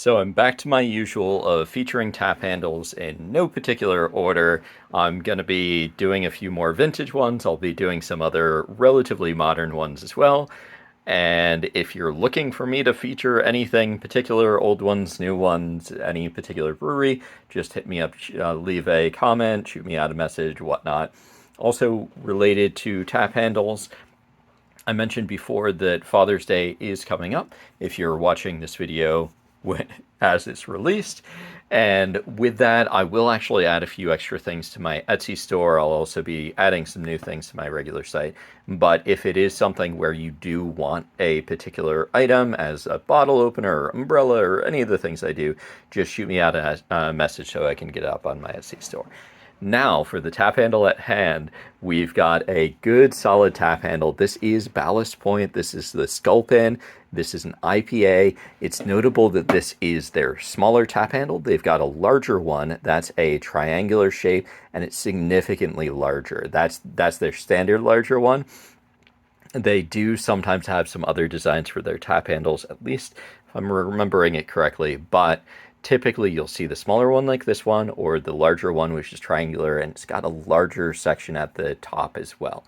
So I'm back to my usual of featuring tap handles in no particular order. I'm going to be doing a few more vintage ones. I'll be doing some other relatively modern ones as well. And if you're looking for me to feature anything particular, old ones, new ones, any particular brewery, just hit me up, leave a comment, shoot me out a message, whatnot. Also related to tap handles, I mentioned before that Father's Day is coming up if you're watching this video as it's released. And with that, I will actually add a few extra things to my Etsy store. I'll also be adding some new things to my regular site. But if it is something where you do want a particular item as a bottle opener or umbrella or any of the things I do, just shoot me out a message so I can get it up on my Etsy store. Now, for the tap handle at hand, we've got a good solid tap handle. This is Ballast Point. This is the Sculpin. This is an IPA. It's notable that this is their smaller tap handle. They've got a larger one that's a triangular shape, and it's significantly larger. That's their standard larger one. They do sometimes have some other designs for their tap handles, at least if I'm remembering it correctly, but typically you'll see the smaller one like this one or the larger one, which is triangular, and it's got a larger section at the top as well.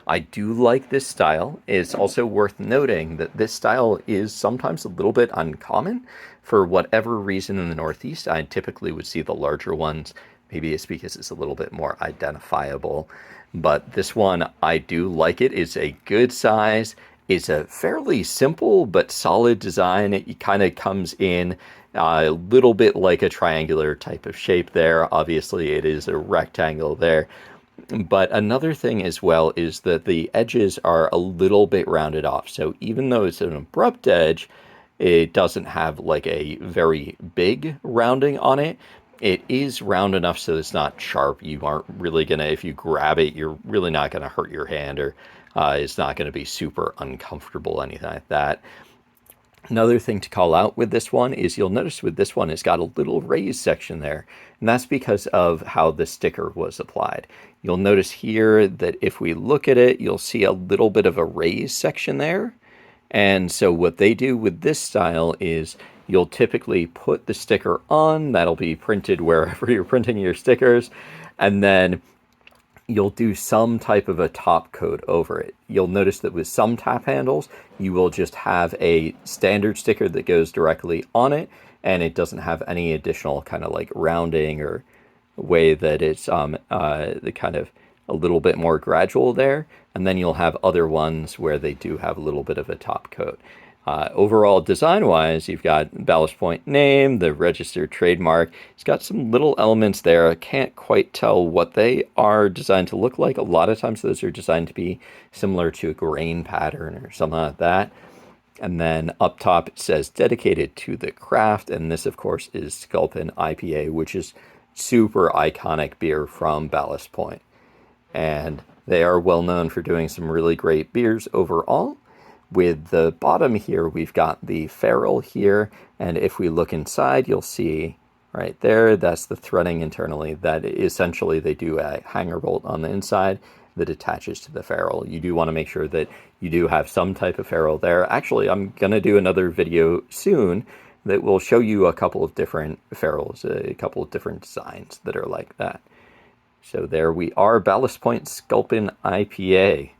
I do like this style. It's also worth noting that this style is sometimes a little bit uncommon. For whatever reason in the Northeast, I typically would see the larger ones. Maybe it's because it's a little bit more identifiable. But this one, I do like it. It's a good size. It's a fairly simple but solid design. It kind of comes in a little bit like a triangular type of shape there. Obviously, it is a rectangle there. But another thing as well is that the edges are a little bit rounded off. So even though it's an abrupt edge, it doesn't have like a very big rounding on it. It is round enough so it's not sharp. You aren't really going to, if you grab it, you're really not going to hurt your hand, or it's not going to be super uncomfortable, anything like that. Another thing to call out with this one is you'll notice with this one it's got a little raised section there, and that's because of how the sticker was applied. You'll notice here that if we look at it, you'll see a little bit of a raised section there. And so what they do with this style is you'll typically put the sticker on, that'll be printed wherever you're printing your stickers, and then you'll do some type of a top coat over it. You'll notice that with some tap handles, you will just have a standard sticker that goes directly on it, and it doesn't have any additional kind of like rounding or way that it's the kind of a little bit more gradual there. And then you'll have other ones where they do have a little bit of a top coat. Overall, design-wise, you've got Ballast Point name, the registered trademark. It's got some little elements there. I can't quite tell what they are designed to look like. A lot of times those are designed to be similar to a grain pattern or something like that. And then up top it says dedicated to the craft. And this, of course, is Sculpin IPA, which is super iconic beer from Ballast Point. And they are well known for doing some really great beers overall. With the bottom here, we've got the ferrule here, and if we look inside, you'll see right there, that's the threading internally. That essentially they do a hanger bolt on the inside that attaches to the ferrule. You do want to make sure that you do have some type of ferrule there. Actually, I'm going to do another video soon that will show you a couple of different ferrules, a couple of different designs that are like that. So there we are, Ballast Point Sculpin IPA.